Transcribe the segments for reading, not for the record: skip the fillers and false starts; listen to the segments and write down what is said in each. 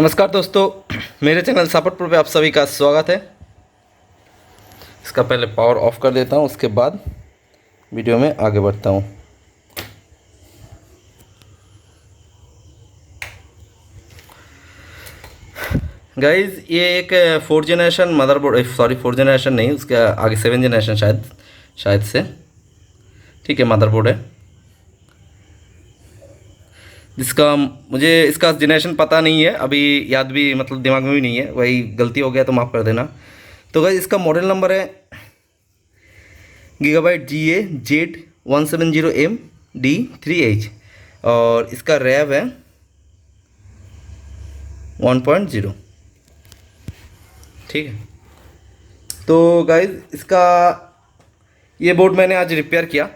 नमस्कार दोस्तों, मेरे चैनल सपोर्ट प्रो पे आप सभी का स्वागत है। इसका पहले पावर ऑफ कर देता हूँ, उसके बाद वीडियो में आगे बढ़ता हूँ। गाइज़, ये एक 4 जनरेशन मदरबोर्ड, सॉरी 4 जनरेशन नहीं, उसके आगे 7 जनरेशन शायद से, ठीक है, मदरबोर्ड है जिसका मुझे इसका जनरेशन पता नहीं है, अभी याद भी मतलब दिमाग में भी नहीं है, वही गलती हो गया तो माफ़ कर देना। तो गाइस, इसका मॉडल नंबर है गीगाबाइट GA Z170M D3H और इसका रैम है 1.0, ठीक है। तो गाइस, इसका ये बोर्ड मैंने आज रिपेयर किया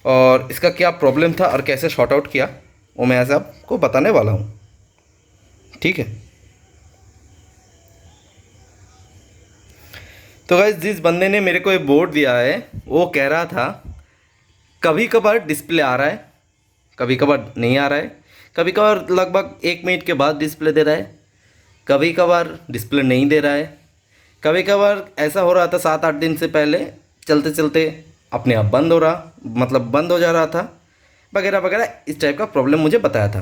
और इसका क्या प्रॉब्लम था और कैसे शॉर्ट आउट किया वो मैं आज आपको बताने वाला हूँ, ठीक है। तो गाइस, जिस बंदे ने मेरे को ये बोर्ड दिया है वो कह रहा था कभी कभार डिस्प्ले आ रहा है, कभी कभार नहीं आ रहा है, कभी कभार लगभग 1 मिनट के बाद डिस्प्ले दे रहा है, कभी कभार डिस्प्ले नहीं दे रहा है, कभी कभार ऐसा हो रहा था 7-8 दिन से पहले चलते चलते अपने आप बंद हो रहा, मतलब बंद हो जा रहा था, वगैरह वगैरह इस टाइप का प्रॉब्लम मुझे बताया था।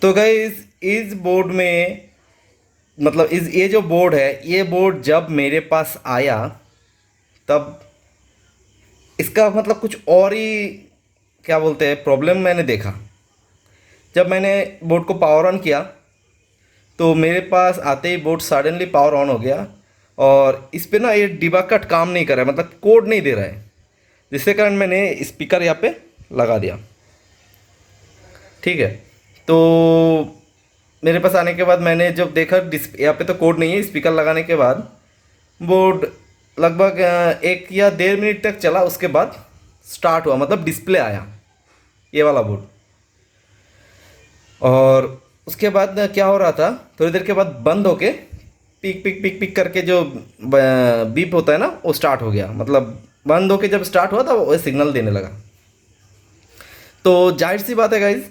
तो गाइस, इस बोर्ड में मतलब ये जो बोर्ड है, ये बोर्ड जब मेरे पास आया तब इसका मतलब कुछ और ही क्या बोलते हैं प्रॉब्लम मैंने देखा। जब मैंने बोर्ड को पावर ऑन किया तो मेरे पास आते ही बोर्ड सडनली पावर ऑन हो गया और इस पे ना ये डिबग कट काम नहीं कर रहा है, मतलब कोड नहीं दे रहा है, जिसके कारण मैंने स्पीकर यहाँ पे लगा दिया, ठीक है। तो मेरे पास आने के बाद मैंने जब देखा यहाँ पे तो कोड नहीं है, स्पीकर लगाने के बाद बोर्ड लगभग 1 या 1.5 मिनट तक चला, उसके बाद स्टार्ट हुआ, मतलब डिस्प्ले आया ये वाला बोर्ड। और उसके बाद क्या हो रहा था, थोड़ी देर के बाद बंद होके पिक पिक पिक पिक करके जो बीप होता है ना वो स्टार्ट हो गया, मतलब बंद होके जब स्टार्ट हुआ था वो सिग्नल देने लगा। तो जाहिर सी बात है गाइज,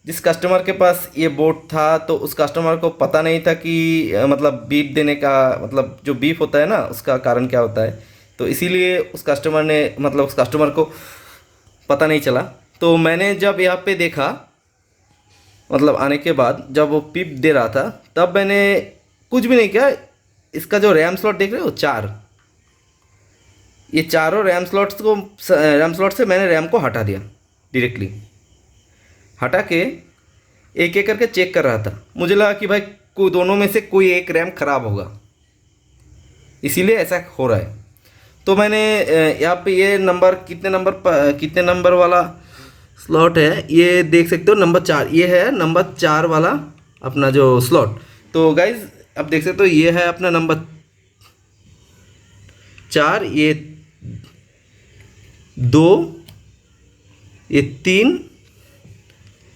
जिस कस्टमर के पास ये बोर्ड था तो उस कस्टमर को पता नहीं था कि मतलब बीप देने का मतलब जो बीप होता है ना उसका कारण क्या होता है, तो इसीलिए उस कस्टमर ने मतलब उस कस्टमर को पता नहीं चला। तो मैंने जब यहाँ पे देखा, मतलब आने के बाद जब वो बीप दे रहा था तब मैंने कुछ भी नहीं किया, इसका जो रैम स्लॉट देख रहे हो 4, ये चारों रैम स्लॉट से मैंने रैम को हटा दिया, डायरेक्टली हटा के एक एक करके चेक कर रहा था। मुझे लगा कि भाई कोई दोनों में से कोई एक रैम ख़राब होगा, इसीलिए ऐसा हो रहा है। तो मैंने यहाँ पे ये नंबर कितने नंबर वाला स्लॉट है ये देख सकते हो, नंबर 4, ये है नंबर 4 वाला अपना जो स्लॉट। तो गाइज अब देख सकते हो ये है अपना नंबर 4, ये 2, ये 3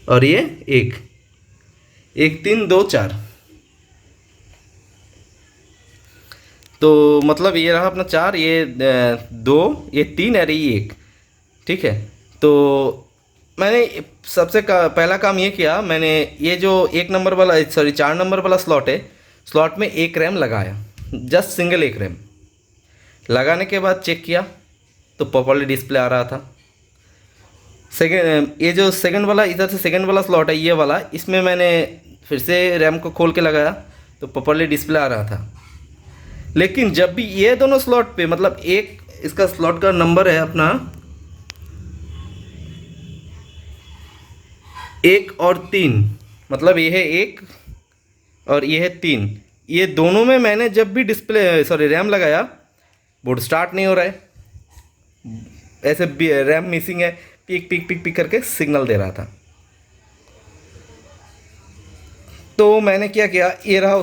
और ये 1, 1 3 2 4। तो मतलब ये रहा अपना 4, ये 2, ये 3 और ये 1, ठीक है। तो मैंने सबसे पहला काम ये किया, मैंने ये जो 1 नंबर वाला सॉरी 4 नंबर वाला स्लॉट है, स्लॉट में एक रैम लगाया, जस्ट सिंगल एक रैम लगाने के बाद चेक किया तो प्रॉपर्ली डिस्प्ले आ रहा था। सेकेंड, ये जो सेकंड वाला इधर से सेकंड वाला स्लॉट है ये वाला, इसमें मैंने फिर से रैम को खोल के लगाया तो प्रॉपर्ली डिस्प्ले आ रहा था। लेकिन जब भी ये दोनों स्लॉट पे मतलब एक इसका स्लॉट का नंबर है अपना 1 और 3, मतलब ये है 1 और ये है 3, ये दोनों में मैंने जब भी रैम लगाया बोर्ड स्टार्ट नहीं हो रहा है, ऐसे रैम मिसिंग है, पिक पिक पिक पिक करके सिग्नल दे रहा था। तो मैंने क्या किया, ये रहा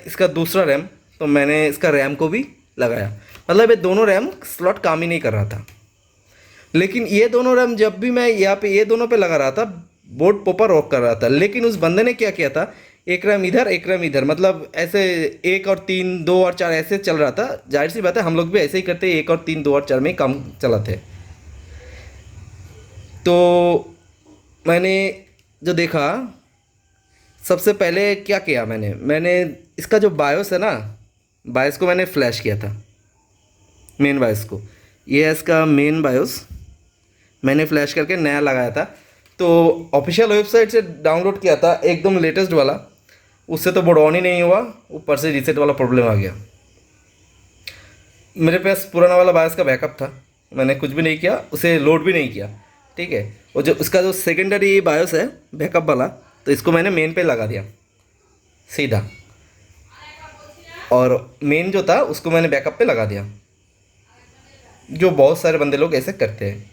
इसका दूसरा रैम, तो मैंने इसका रैम को भी लगाया, मतलब ये दोनों रैम स्लॉट काम ही नहीं कर रहा था। लेकिन ये दोनों रैम जब भी मैं यहाँ पे ये दोनों पे लगा रहा था बोर्ड प्रॉपर वर्क कर रहा था। लेकिन उस बंदे ने क्या किया था, एक रैम इधर एक रैम इधर, मतलब ऐसे 1 और 3 2 और 4 ऐसे चल रहा था। जाहिर सी बात है हम लोग भी ऐसे ही करते, 1 और 3 2 और 4 में ही काम चलाते। तो मैंने जो देखा सबसे पहले क्या किया मैंने इसका जो बायोस है ना, बायोस को मैंने फ्लैश किया था, मेन बायोस को। ये है इसका मेन बायोस, मैंने फ्लैश करके नया लगाया था। तो ऑफिशियल वेबसाइट से डाउनलोड किया था एकदम लेटेस्ट वाला, उससे तो बोर्ड ऑन ही नहीं हुआ, ऊपर से रीसेट वाला प्रॉब्लम आ गया। मेरे पास पुराना वाला बायोस का बैकअप था, मैंने कुछ भी नहीं किया, उसे लोड भी नहीं किया, ठीक है। और जो उसका जो सेकेंडरी बायोस है बैकअप वाला, तो इसको मैंने मेन पे लगा दिया सीधा, और मेन जो था उसको मैंने बैकअप पे लगा दिया, जो बहुत सारे बंदे लोग ऐसे करते हैं।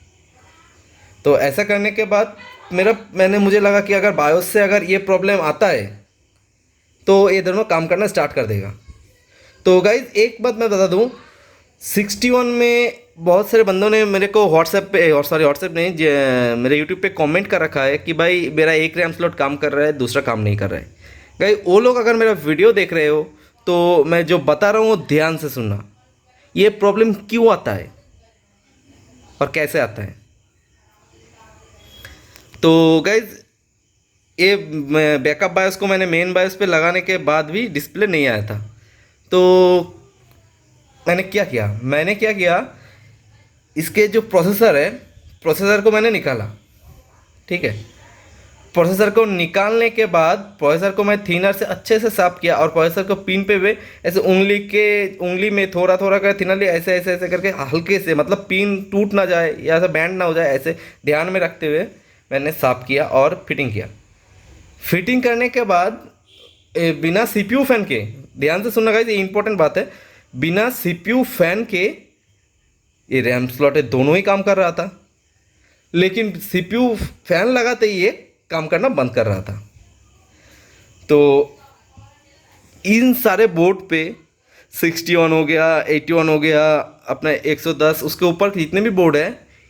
तो ऐसा करने के बाद मुझे लगा कि अगर बायोस से अगर ये प्रॉब्लम आता है तो ये दोनों काम करना स्टार्ट कर देगा। तो गाइज एक बात मैं बता दूं, 61 में बहुत सारे बंदों ने मेरे को व्हाट्सएप पे, और सॉरी व्हाट्सएप नहीं, मेरे यूट्यूब पे कमेंट कर रखा है कि भाई मेरा एक रैम स्लॉट काम कर रहा है, दूसरा काम नहीं कर रहा है। गाइज वो लोग अगर मेरा वीडियो देख रहे हो तो मैं जो बता रहा हूँ वो ध्यान से सुनना, ये प्रॉब्लम क्यों आता है और कैसे आता है। तो गाइज ये बैकअप बायोस को मैंने मेन बायोस पे लगाने के बाद भी डिस्प्ले नहीं आया था। तो मैंने क्या किया, इसके जो प्रोसेसर है, प्रोसेसर को मैंने निकाला, ठीक है। प्रोसेसर को निकालने के बाद प्रोसेसर को मैं थिनर से अच्छे से साफ किया, और प्रोसेसर को पिन पे भी ऐसे उंगली में थोड़ा थोड़ा कर थिनरली ऐसे ऐसे ऐसे करके हल्के से, मतलब पिन टूट ना जाए या ऐसा बैंड ना हो जाए, ऐसे ध्यान में रखते हुए मैंने साफ किया और फिटिंग किया। फिटिंग करने के बाद बिना सीपीयू फैन के, ध्यान से सुनना गाइस, ये इंपॉर्टेंट बात है, बिना सीपीयू फैन के ये रैम स्लॉट दोनों ही काम कर रहा था, लेकिन सीपीयू फैन लगाते ही ये काम करना बंद कर रहा था। तो इन सारे बोर्ड पे 61 हो गया, 81 हो गया, अपना 110, उसके ऊपर जितने भी बोर्ड है,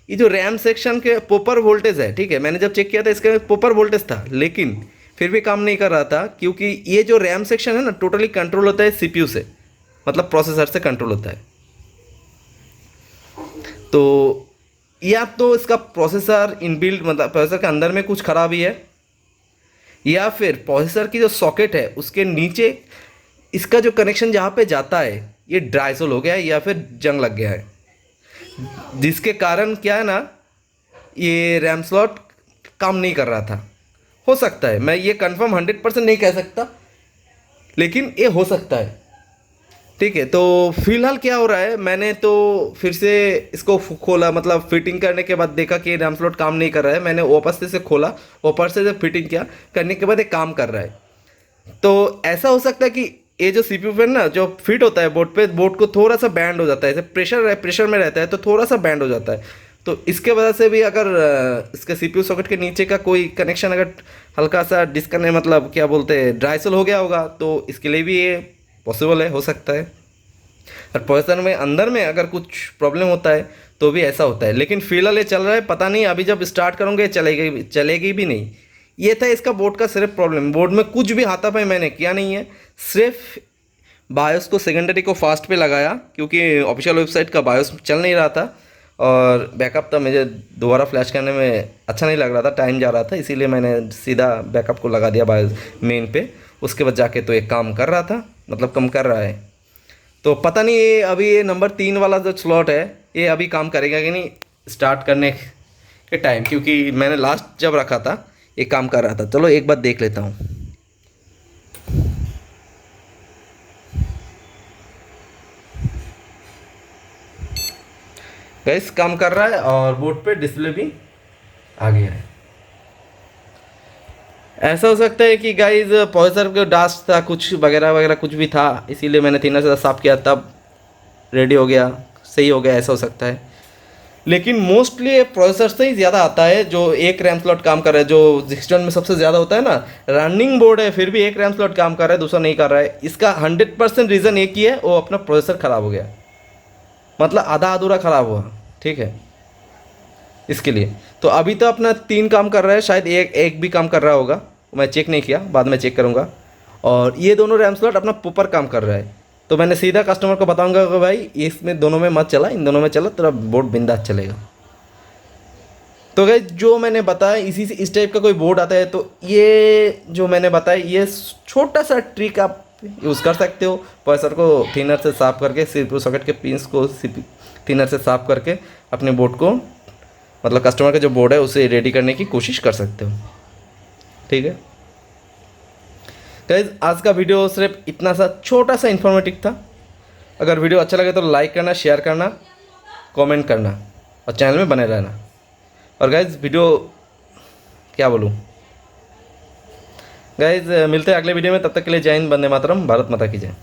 ये जो रैम सेक्शन के प्रॉपर वोल्टेज है, ठीक है, मैंने जब चेक किया था इसका प्रॉपर वोल्टेज था, लेकिन फिर भी काम नहीं कर रहा था, क्योंकि ये जो रैम सेक्शन है ना टोटली कंट्रोल होता है सीपीयू से, मतलब प्रोसेसर से कंट्रोल होता है। तो या तो इसका प्रोसेसर इनबिल्ट, मतलब प्रोसेसर के अंदर में कुछ खराबी है, या फिर प्रोसेसर की जो सॉकेट है उसके नीचे इसका जो कनेक्शन जहाँ पे जाता है ये ड्राइसोल हो गया है, या फिर जंग लग गया है, जिसके कारण क्या है ना, ये रैम स्लॉट काम नहीं कर रहा था। हो सकता है, मैं ये कंफर्म 100% नहीं कह सकता, लेकिन ये हो सकता है, ठीक है। तो फिलहाल क्या हो रहा है, मैंने तो फिर से इसको खोला, मतलब फिटिंग करने के बाद देखा कि रैम स्लॉट काम नहीं कर रहा है, मैंने वापस से खोला, वापस से जब फिटिंग किया, करने के बाद ये काम कर रहा है। तो ऐसा हो सकता है कि ये जो सीपीयू फैन ना जो फिट होता है बोर्ड पे, बोर्ड को थोड़ा सा बैंड हो जाता है, जैसे प्रेशर में रहता है तो थोड़ा सा बैंड हो जाता है, तो इसके वजह से भी अगर इसके सीपीयू सॉकेट के नीचे का कोई कनेक्शन अगर हल्का सा डिस्कनेक्ट, मतलब क्या बोलते हैं, ड्राइसल हो गया होगा, तो इसके लिए भी ये पॉसिबल है, हो सकता है। और प्रोसेसर में अंदर में अगर कुछ प्रॉब्लम होता है तो भी ऐसा होता है, लेकिन फिलहाल ये चल रहा है, पता नहीं अभी जब स्टार्ट करूँगे चलेगी भी नहीं। ये था इसका बोर्ड का सिर्फ प्रॉब्लम, बोर्ड में कुछ भी हाथापाई मैंने किया नहीं है, सिर्फ बायोस को सेकेंडरी को फास्ट पे लगाया, क्योंकि ऑफिशियल वेबसाइट का बायोस चल नहीं रहा था, और बैकअप था, मुझे दोबारा फ्लैश करने में अच्छा नहीं लग रहा था, टाइम जा रहा था, इसीलिए मैंने सीधा बैकअप को लगा दिया बायोस मेन पे। उसके बाद जाके तो एक काम कर रहा था, मतलब कम कर रहा है। तो पता नहीं ये अभी ये नंबर 3 वाला जो स्लॉट है ये अभी काम करेगा कि नहीं स्टार्ट करने के टाइम, क्योंकि मैंने लास्ट जब रखा था ये काम कर रहा था। चलो एक बार देख लेता हूँ। गैस काम कर रहा है और बोर्ड पे डिस्प्ले भी आ गया है। ऐसा हो सकता है कि गाइज प्रोसेसर का डास्ट था, कुछ वगैरह वगैरह कुछ भी था, इसीलिए मैंने थिनर से साफ किया तब रेडी हो गया, सही हो गया, ऐसा हो सकता है। लेकिन मोस्टली प्रोसेसर से ही ज़्यादा आता है, जो एक रैम स्लॉट काम कर रहा है, जो 61 में सबसे ज़्यादा होता है ना, रनिंग बोर्ड है फिर भी एक रैम स्लॉट काम कर रहा है, दूसरा नहीं कर रहा है। इसका 100% रीज़न एक ही है, वो अपना प्रोसेसर ख़राब हो गया, मतलब आधा अधूरा ख़राब हुआ, ठीक है, इसके लिए। तो अभी तो अपना 3 काम कर रहा है, शायद एक भी काम कर रहा होगा, मैं चेक नहीं किया, बाद में चेक करूँगा। और ये दोनों रैम स्लॉट अपना प्रॉपर काम कर रहा है, तो मैंने सीधा कस्टमर को बताऊंगा कि भाई इसमें दोनों में मत चला, इन दोनों में चला, तेरा बोर्ड बिंदास चलेगा। तो गाइज जो मैंने बताया इसी से इस टाइप का कोई बोर्ड आता है, तो ये जो मैंने बताया ये छोटा सा ट्रिक आप यूज़ कर सकते हो। प्रोसेसर को थिनर से साफ करके, सीपीयू सॉकेट के पिंस को थिनर से साफ करके अपने बोर्ड को, मतलब कस्टमर का जो बोर्ड है उसे रेडी करने की कोशिश कर सकते हो। ठीक है गाइज, आज का वीडियो सिर्फ इतना सा छोटा सा इन्फॉर्मेटिव था। अगर वीडियो अच्छा लगे तो लाइक करना, शेयर करना, कमेंट करना और चैनल में बने रहना। और गाइज वीडियो क्या बोलूँ गाइज, मिलते हैं अगले वीडियो में। तब तक के लिए जय हिंद, वंदे मातरम, भारत माता की जय।